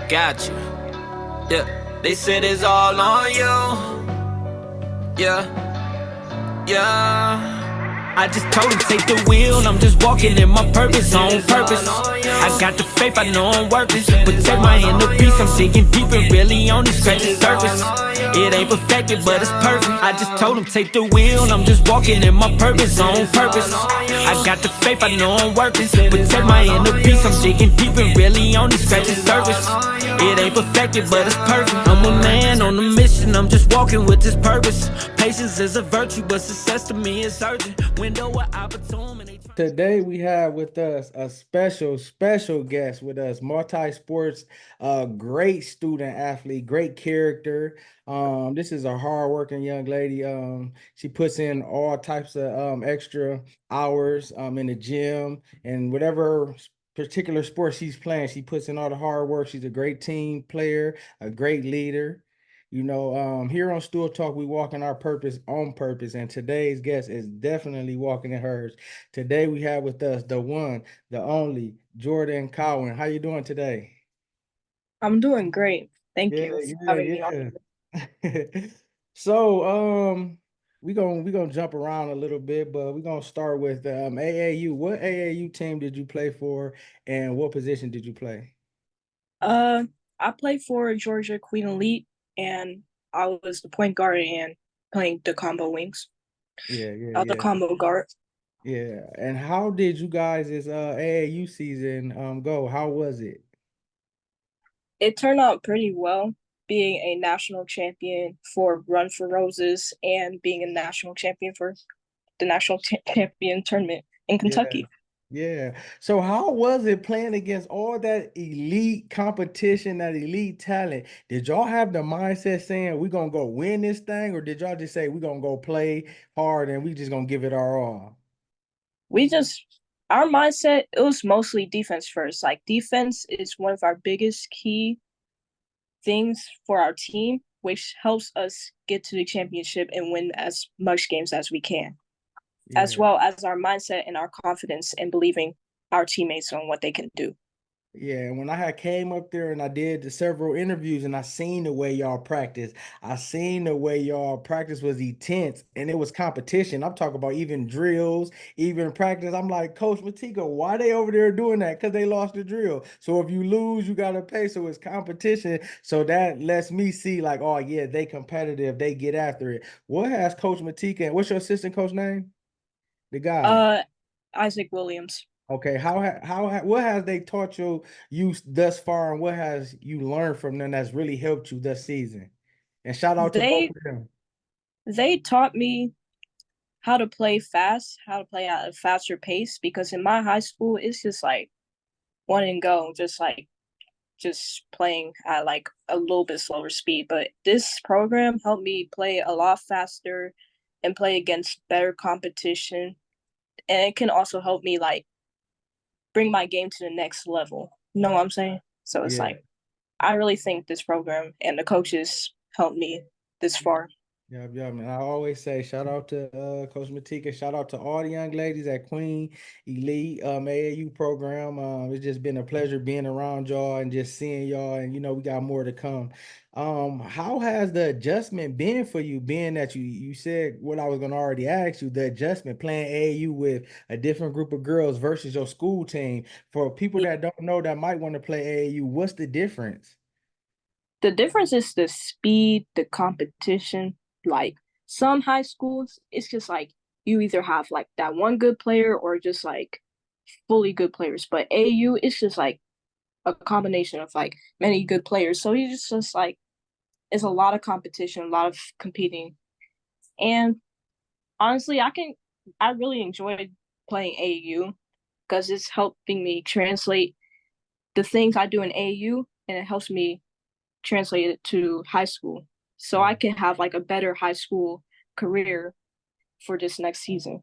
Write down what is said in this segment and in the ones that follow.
got you. Yeah, they said it's all on you. Yeah, yeah. I just told him take the wheel, I'm just walking in my purpose, on purpose. I got the faith, I know I'm working. Protect my inner peace, I'm digging deep and really only scratch the surface. It ain't perfected, but it's perfect. I just told him take the wheel, I'm just walking in my purpose, on purpose. I got the faith, I know I'm working. Protect my inner peace, I'm digging deep and really only scratch the surface. It ain't perfected, but it's perfect. I'm a man on a mission, I'm just walking with this purpose. Patience is a virtue, but success to me is urgent. Window of opportunity. Today we have with us a special guest with us, multi-sports, great student athlete, great character. This is a hardworking young lady. She puts in all types of extra hours in the gym and whatever particular sport she's playing, she puts in all the hard work. She's a great team player, a great leader. Here on Stool Talk, we walk in our purpose on purpose, and today's guest is definitely walking in hers. Today we have with us the one, the only Jordyn Cowan. How you doing today? I'm doing great. Thank Yeah, you for having me on. yeah, yeah. So, we gonna jump around a little bit, but we're gonna start with AAU. What AAU team did you play for, and what position did you play? Uh, I played for Georgia Queen Elite, and I was the point guard and playing the combo wings. Yeah, yeah, I was a yeah. combo guard. Yeah. And how did you guys' AAU season go? How was it? It turned out pretty well, being a national champion for Run for Roses and being a national champion for the national champion tournament in Yeah. Kentucky. Yeah. So how was it playing against all that elite competition, that elite talent? Did y'all have the mindset saying we're gonna go win this thing, or did y'all just say we're gonna go play hard and we just gonna give it our all? We just Our mindset, it was mostly defense first. Like defense is one of our biggest key things for our team, which helps us get to the championship and win as much games as we can, as Yeah. well as our mindset and our confidence in believing our teammates on what they can do. Yeah, when I had came up there and I did the several interviews and I seen the way y'all practice, I seen the way y'all practice was intense and it was competition. I'm talking about even drills, even practice. I'm like, Coach Matika, why they over there doing that? Because they lost the drill. So if you lose, you gotta pay. So it's competition. So that lets me see like, oh yeah, they competitive, they get after it. What has Coach Matika and what's your assistant coach name? The guy. Uh, Isaac Williams. Okay, what has they taught you thus far, and what has you learned from them that's really helped you this season? And shout out to both They of them. they taught me how to play fast, how to play at a faster pace. Because in my high school, it's just like one and go, just playing at like a little bit slower speed. But this program helped me play a lot faster and play against better competition. And it can also help me like bring my game to the next level. You know what I'm saying? So it's Yeah. like I really think this program and the coaches helped me this far. Yeah, yeah, man. I always say shout out to Coach Matika, shout out to all the young ladies at Queen Elite AAU program. It's just been a pleasure being around y'all and just seeing y'all, and we got more to come. How has the adjustment been for you, being that you said what I was gonna already ask you, the adjustment playing AAU with a different group of girls versus your school team? For people that don't know that might want to play AAU, what's the difference? The difference is the speed, the competition. Like some high schools, it's just like you either have like that one good player or just like fully good players. But AU, it's just like a combination of like many good players. So you just like it's a lot of competition, a lot of competing. And honestly, I really enjoyed playing AU because it's helping me translate the things I do in AU and it helps me translate it to high school. So I Yeah. can have like a better high school career for this next season.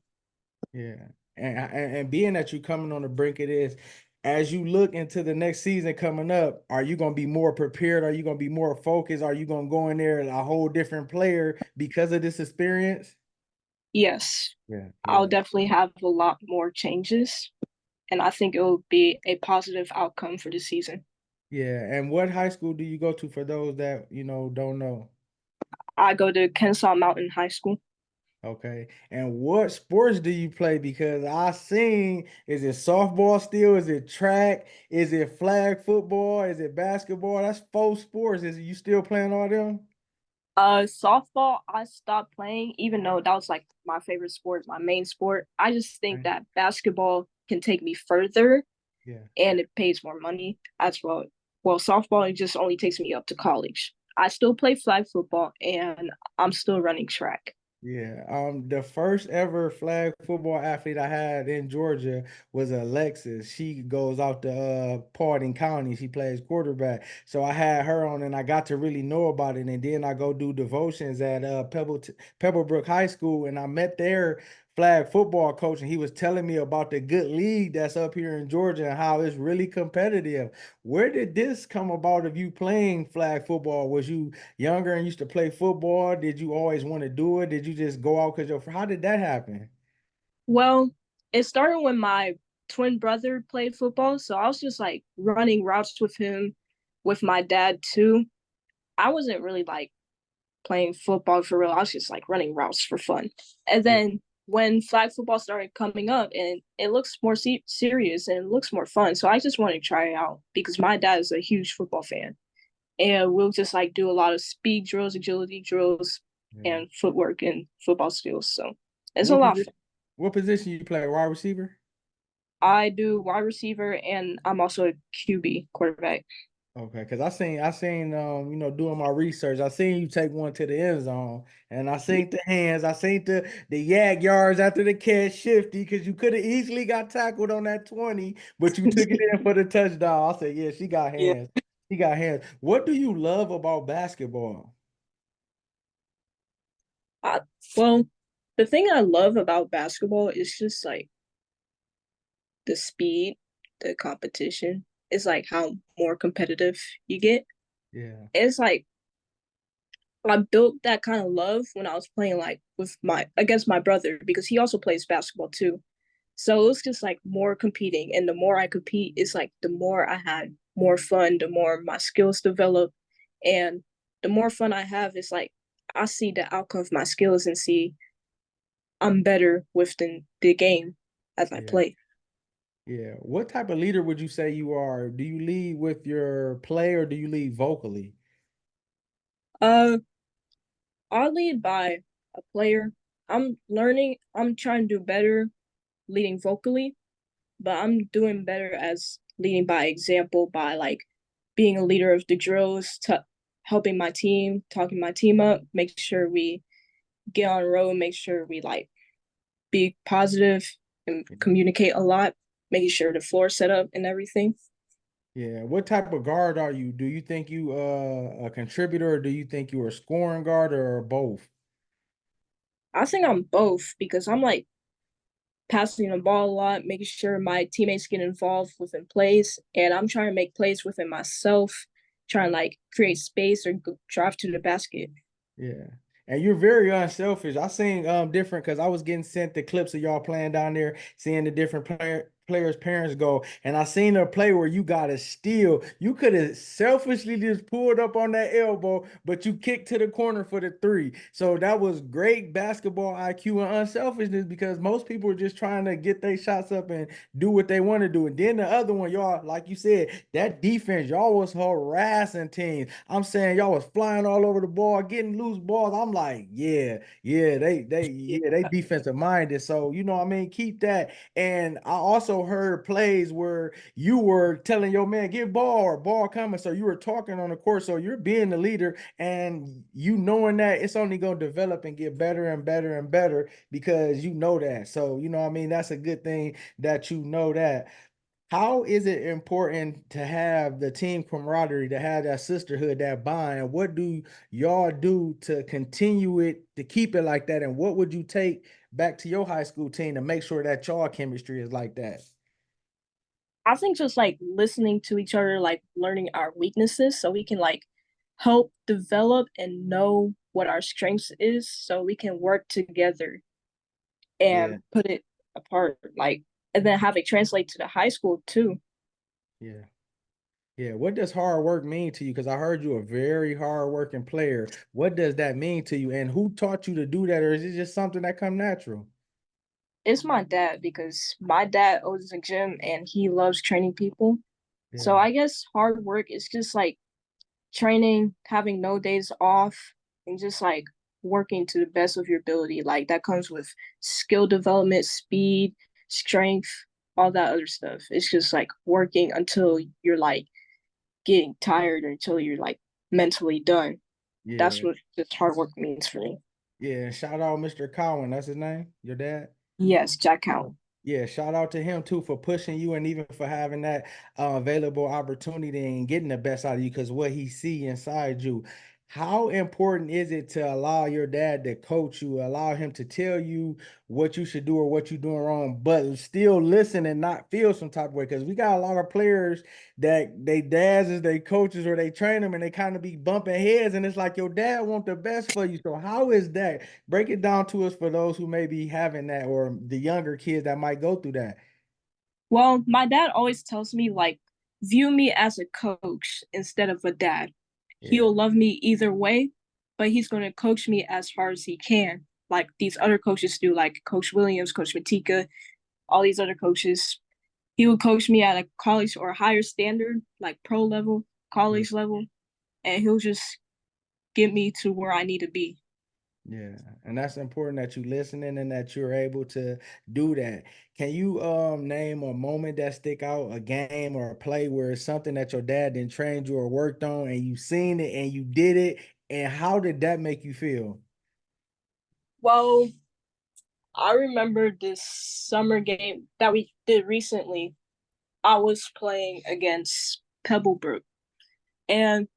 Yeah. And being that you're coming on the brink of this, as you look into the next season coming up, are you going to be more prepared? Are you going to be more focused? Are you going to go in there a whole different player because of this experience? Yes, Yeah, I'll yeah. definitely have a lot more changes and I think it will be a positive outcome for the season. Yeah. And what high school do you go to for those that, don't know? I go to Kennesaw Mountain High School. Okay. And what sports do you play? Because I seen, is it softball still? Is it track? Is it flag football? Is it basketball? That's four sports. Is you still playing all them? Softball, I stopped playing, even though that was like my favorite sport, my main sport. I just think Okay. that basketball can take me further Yeah. and it pays more money as well. Well, softball, it just only takes me up to college. I still play flag football and I'm still running track. Yeah, the first ever flag football athlete I had in Georgia was Alexis. She goes out to Paulding County. She plays quarterback. So I had her on, and I got to really know about it. And then I go do devotions at Pebblebrook High School, and I met their flag football coach, and he was telling me about the good league that's up here in Georgia and how it's really competitive. Where did this come about of you playing flag football? Was you younger and used to play football? Did you always want to do it? Did you just go out because how did that happen? Well, it started when my twin brother played football, so I was just like running routes with him, with my dad too. I wasn't really like playing football for real. I was just like running routes for fun. And Yeah, then when flag football started coming up and it looks more serious and it looks more fun, so I just wanted to try it out because my dad is a huge football fan. And we'll just like do a lot of speed drills, agility drills, yeah. and footwork and football skills. So it's a What lot of position? fun. What position you play? Wide receiver? I do wide receiver and I'm also a QB quarterback. Okay, because I seen doing my research, I seen you take one to the end zone, and I Yeah. seen the hands, I seen the yak yards after the catch shifty, because you could have easily got tackled on that 20, but you took it in for the touchdown. I said, yeah, she got Yeah. hands. She got hands. What do you love about basketball? I, well, the thing I love about basketball is just like the speed, the competition. It's like how more competitive you get. Yeah, It's like I built that kind of love when I was playing like with my against my brother because he also plays basketball too. So it was just like more competing, and the more I compete, it's like the more I had more fun, the more my skills develop, and the more fun I have, it's like I see the outcome of my skills and see I'm better within the game as I yeah, play. yeah. What type of leader would you say you are? Do you lead with your play or do you lead vocally? Uh, I lead by a player. I'm learning. I'm trying to do better leading vocally, but I'm doing better as leading by example by like being a leader of the drills, helping my team, talking my team up, make sure we get on road, make sure we like be positive and communicate a lot, making sure the floor set up and everything. Yeah. What type of guard are you? Do you think you a contributor or do you think you are a scoring guard or both? I think I'm both because I'm like passing the ball a lot, making sure my teammates get involved within plays, and I'm trying to make plays within myself, trying to like create space or drive to the basket. Yeah. And you're very unselfish. I seen different because I was getting sent the clips of y'all playing down there, seeing the different players' parents go. And I seen a play where you got a steal. You could have selfishly just pulled up on that elbow, but you kicked to the corner for the three. So that was great basketball IQ and unselfishness because most people are just trying to get their shots up and do what they want to do. And then the other one, y'all, like you said, that defense, y'all was harassing teams. I'm saying y'all was flying all over the ball, getting loose balls. I'm like, yeah, yeah, they defensive minded. So what I mean, keep that. And I also heard plays where you were telling your man, get ball or ball coming. So you were talking on the court. So you're being the leader and you knowing that it's only gonna develop and get better and better and better because you know that. So what I mean, that's a good thing that you know that. How is it important to have the team camaraderie, to have that sisterhood, that bond? And what do y'all do to continue it, to keep it like that? And what would you take back to your high school team to make sure that y'all chemistry is like that? I think just like listening to each other, like learning our weaknesses so we can like help develop and know what our strengths is so we can work together Yeah, and put it apart like and then have it translate to the high school too. yeah. Yeah, what does hard work mean to you? Because I heard you a very hard working player. What does that mean to you? And who taught you to do that? Or is it just something that come natural? It's my dad because my dad owns a gym and he loves training people. So Yeah, I guess hard work is just like training, having no days off, and just like working to the best of your ability. Like that comes with skill development, speed, strength, all that other stuff. It's just like working until you're like getting tired or until you're like mentally done. That's yeah, what just hard work means for me. yeah. Shout out Mr. Cowan. That's his name, your dad? Yes, Jack Count. Yeah, shout out to him too for pushing you and even for having that available opportunity and getting the best out of you because what he see inside you. How important is it to allow your dad to coach you, allow him to tell you what you should do or what you're doing wrong, but still listen and not feel some type of way? Because we got a lot of players that they dads is they coaches or they train them and they kind of be bumping heads, and it's like your dad want the best for you. So how is that? Break it down to us for those who may be having that or the younger kids that might go through that. Well, my dad always tells me like view me as a coach instead of a dad. Yeah, He'll love me either way, but he's going to coach me as hard as he can. Like these other coaches do, like Coach Williams, Coach Matika, all these other coaches. He would coach me at a college or a higher standard, like pro level, yeah, college level, and he'll just get me to where I need to be. yeah. And that's important that you listening and that you're able to do that. Can you name a moment that stick out, a game or a play where it's something that your dad didn't train you or worked on and you seen it and you did it? And how did that make you feel? Well, I remember this summer game that we did recently. I was playing against Pebblebrook, and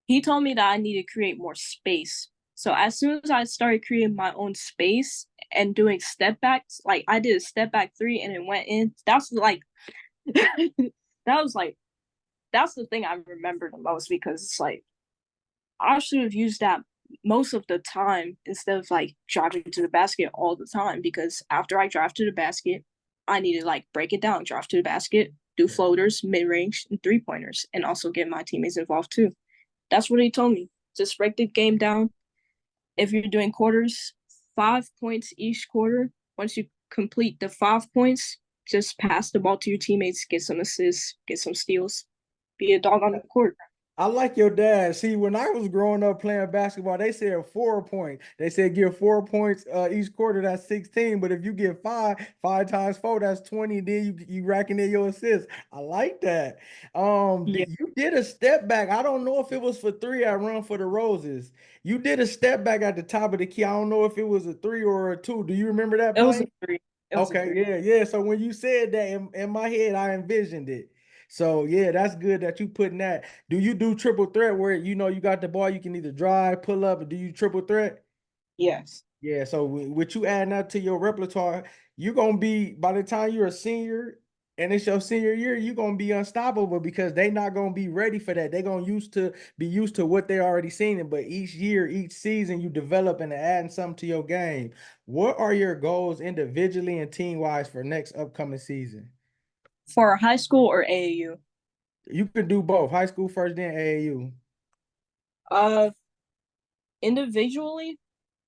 he told me that I need to create more space. So as soon as I started creating my own space and doing step backs, like I did a step back three and it went in. That's like that was like that's the thing I remember the most because it's like I should have used that most of the time instead of like driving to the basket all the time because after I drive to the basket, I need to like break it down, drive to the basket, do Yeah, floaters, mid range, and 3 pointers, and also get my teammates involved too. That's what he told me. Just break the game down. If you're doing quarters, 5 points each quarter. Once you complete the 5 points, just pass the ball to your teammates, get some assists, get some steals, be a dog on the court. I like your dad. See, when I was growing up playing basketball, they said 4 points. They said give 4 points each quarter, that's 16. But if you get five times four, that's 20. Then you racking in your assists. I like that. Yeah, You did a step back. I don't know if it was for three. I run for the roses. You did a step back at the top of the key. I don't know if it was a three or a two. Do you remember that it was a play? three. It was a Okay, three. yeah, yeah. So when you said that in my head, I envisioned it. So yeah, that's good that you putting that. Do you do triple threat where you know you got the ball, you can either drive, pull up, or do you triple threat? Yes. Yeah, so with you adding that to your repertoire, you're gonna be by the time you're a senior and it's your senior year, you're gonna be unstoppable because they not gonna be ready for that. They're gonna be used to what they already seen. It, but each year, each season, you develop and adding something to your game. What are your goals individually and team wise for next upcoming season? For high school or AAU? You could do both, high school first, then AAU. Uh, individually,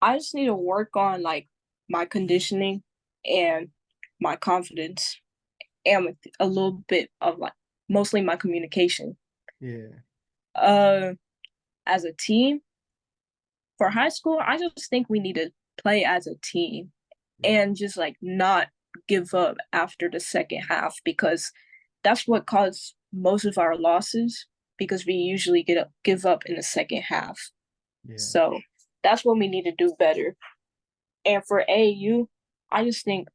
I just need to work on like my conditioning and my confidence and a little bit of like mostly my communication. Yeah, Uh, as a team, for high school, I just think we need to play as a team yeah, and just like not give up after the second half because that's what caused most of our losses because we usually give up in the second half. yeah, So that's what we need to do better. And for AAU, I just think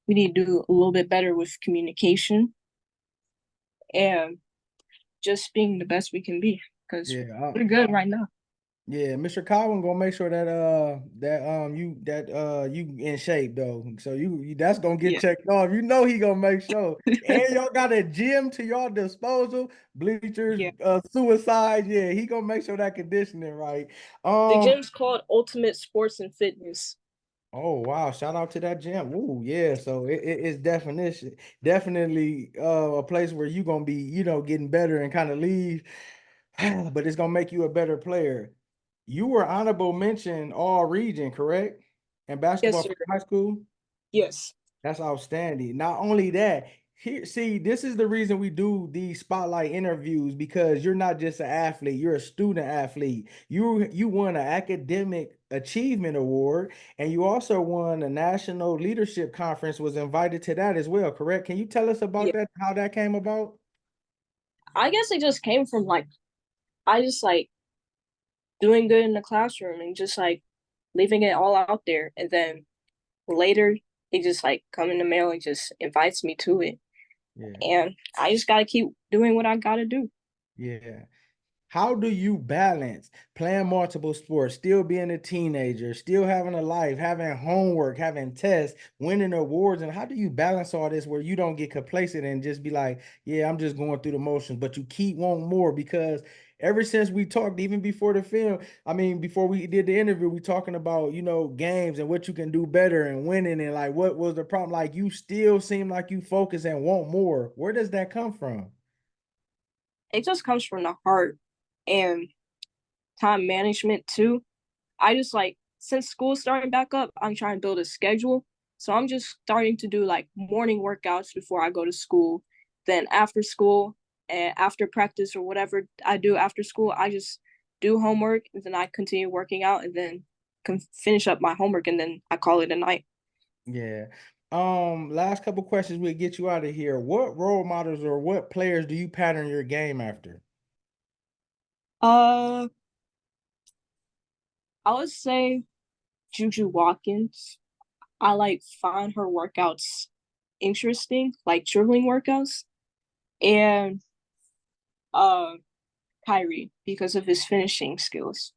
we need to do a little bit better with communication and just being the best we can be because yeah. we're good right now. Yeah, Mr. Cowan gonna make sure that you in shape though. So you that's gonna get Yeah, checked off. You know he gonna make sure. And y'all got a gym to your disposal, bleachers, yeah. suicide. Yeah, he gonna make sure that conditioning right. The Um, gym's called Ultimate Sports and Fitness. Oh wow! Shout out to that gym. Ooh, yeah. So it's definitely a place where you're gonna be, getting better and kind of leave, but it's gonna make you a better player. You were honorable mention all region, correct? In Yes, basketball sir. for high school. Yes. That's outstanding. Not only that, here, see, this is the reason we do these spotlight interviews because you're not just an athlete, you're a student athlete. You won an academic achievement award, and you also won a national leadership conference, was invited to that as well, correct? Can you tell us about Yeah. that, how that came about? I guess it just came from like I just like doing good in the classroom and just like leaving it all out there. And then later it just like come in the mail and just invites me to it. Yeah, And I just gotta keep doing what I gotta do. yeah. How do you balance playing multiple sports, still being a teenager, still having a life, having homework, having tests, winning awards? And how do you balance all this where you don't get complacent and just be like, yeah, I'm just going through the motions, but you keep wanting more? Because ever since we talked, even before the film, I mean, before we did the interview, we talking about, games and what you can do better and winning and like what was the problem? Like you still seem like you focus and want more. Where does that come from? It just comes from the heart and time management too. I just like since school's starting back up, I'm trying to build a schedule. So I'm just starting to do like morning workouts before I go to school. Then after school and after practice or whatever I do after school, I just do homework and then I continue working out and then can finish up my homework and then I call it a night. Yeah. Last couple questions we'll get you out of here. What role models or what players do you pattern your game after? Uh, I would say Juju Watkins. I like find her workouts interesting, like dribbling workouts, and uh Kyrie because of his finishing skills.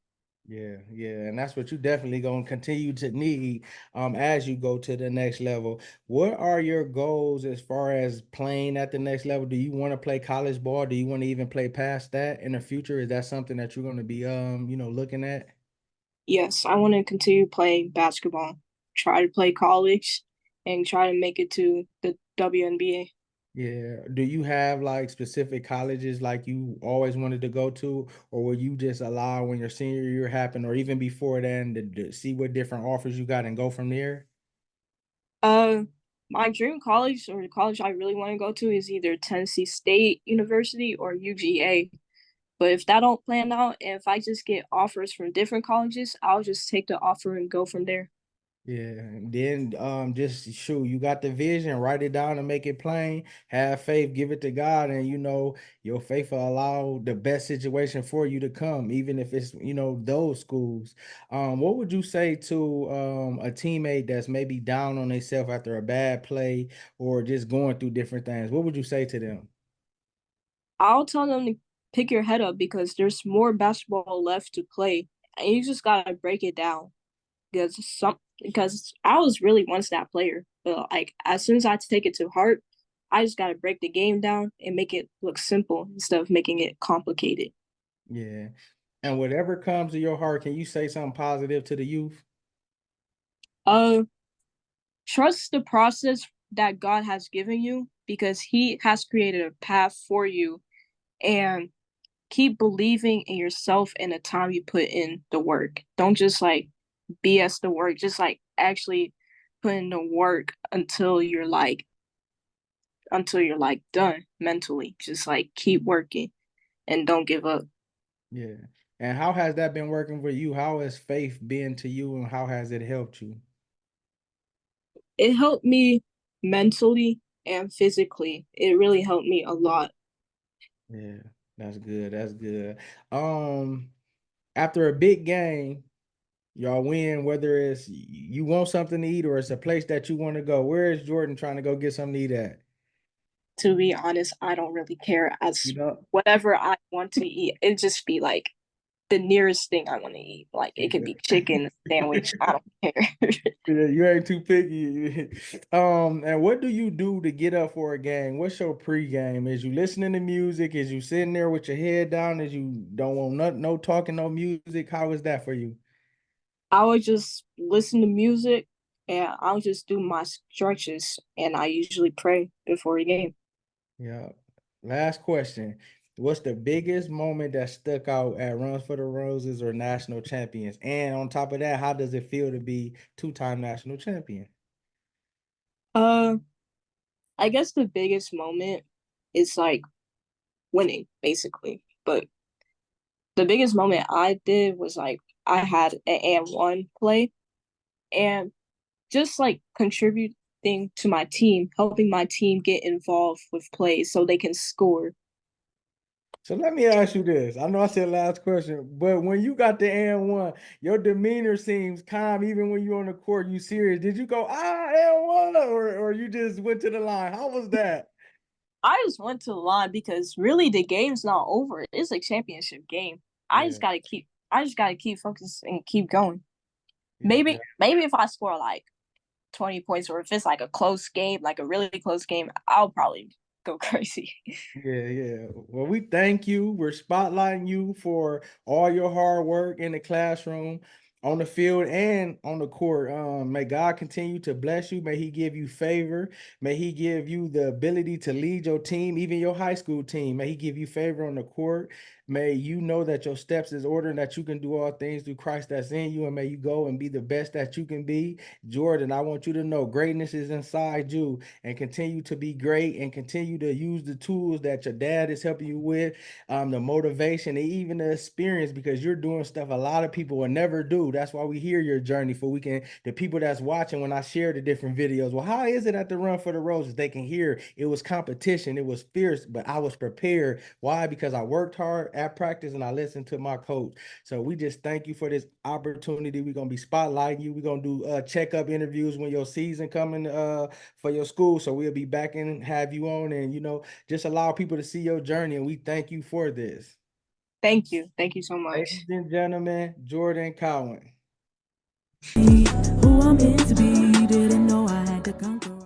Yeah, yeah, and that's what you definitely gonna continue to need as you go to the next level. What are your goals as far as playing at the next level? Do you want to play college ball? Do you want to even play past that in the future? Is that something that you're gonna be looking at? Yes, I want to continue playing basketball, try to play college, and try to make it to the WNBA. Yeah. Do you have like specific colleges like you always wanted to go to, or will you just allow when your senior year happened, or even before then, to see what different offers you got and go from there? Uh, my dream college or the college I really want to go to is either Tennessee State University or UGA. But if that don't plan out, and if I just get offers from different colleges, I'll just take the offer and go from there. Yeah, and then just shoot, you got the vision, write it down and make it plain. Have faith, give it to God, and your faith will allow the best situation for you to come, even if it's those schools. What would you say to a teammate that's maybe down on themselves after a bad play or just going through different things? What would you say to them? I'll tell them to pick your head up because there's more basketball left to play, and you just gotta break it down. Because I was really once that player, but like as soon as I take it to heart, I just gotta break the game down and make it look simple instead of making it complicated. Yeah, and whatever comes to your heart, can you say something positive to the youth? Uh, trust the process that God has given you because He has created a path for you, and keep believing in yourself and the time you put in the work. Don't just like BS the work, just like actually put in the work until you're like done mentally. Just like keep working and don't give up. Yeah. And how has that been working for you? How has faith been to you and how has it helped you? It helped me mentally and physically. It really helped me a lot. Yeah, that's good. That's good. Um, After a big game, y'all win, whether it's you want something to eat or it's a place that you want to go. Where is Jordyn trying to go get something to eat at? To be honest, I don't really care as You know? whatever I want to eat. It just be like the nearest thing I want to eat. Like it could be chicken, sandwich. I don't care. Yeah, you ain't too picky. And what do you do to get up for a game? What's your pregame? Is you listening to music? Is you sitting there with your head down? Is you don't want no talking, no music? How is that for you? I would just listen to music and I'll just do my stretches, and I usually pray before a game. Yeah. Last question. What's the biggest moment that stuck out at Runs for the Roses or national champions? And on top of that, how does it feel to be two-time national champion? Uh, I guess the biggest moment is like winning, basically. But the biggest moment I did was like I had an and one play, and just like contributing to my team, helping my team get involved with plays so they can score. So let me ask you this. I know I said last question, but when you got the and one, your demeanor seems calm even when you're on the court. You serious? Did you go and one, or you just went to the line? How was that? I just went to the line because really the game's not over. It's a championship game. Yeah, I just gotta keep focused and keep going. yeah. Maybe if I score like 20 points, or if it's like a close game, like a really close game, I'll probably go crazy. Yeah, yeah. Well, we thank you. We're spotlighting you for all your hard work in the classroom, on the field, and on the court. May God continue to bless you. May He give you favor. May He give you the ability to lead your team, even your high school team. May He give you favor on the court. May you know that your steps is ordered and that you can do all things through Christ that's in you. And may you go and be the best that you can be. Jordyn, I want you to know greatness is inside you, and continue to be great and continue to use the tools that your dad is helping you with, the motivation and even the experience, because you're doing stuff a lot of people will never do. That's why we hear your journey, for we can, the people that's watching, when I share the different videos, well, how is it at the Run for the Roses? They can hear it was competition, it was fierce, but I was prepared. Why? Because I worked hard at practice and I listened to my coach. So we just thank you for this opportunity. We're gonna be spotlighting you. We're gonna do checkup interviews when your season coming for your school. So we'll be back and have you on, and just allow people to see your journey. And we thank you for this. Thank you. Thank you so Ladies much. and gentlemen, Jordyn Cowan. Who I'm meant to be, didn't know I had to conquer.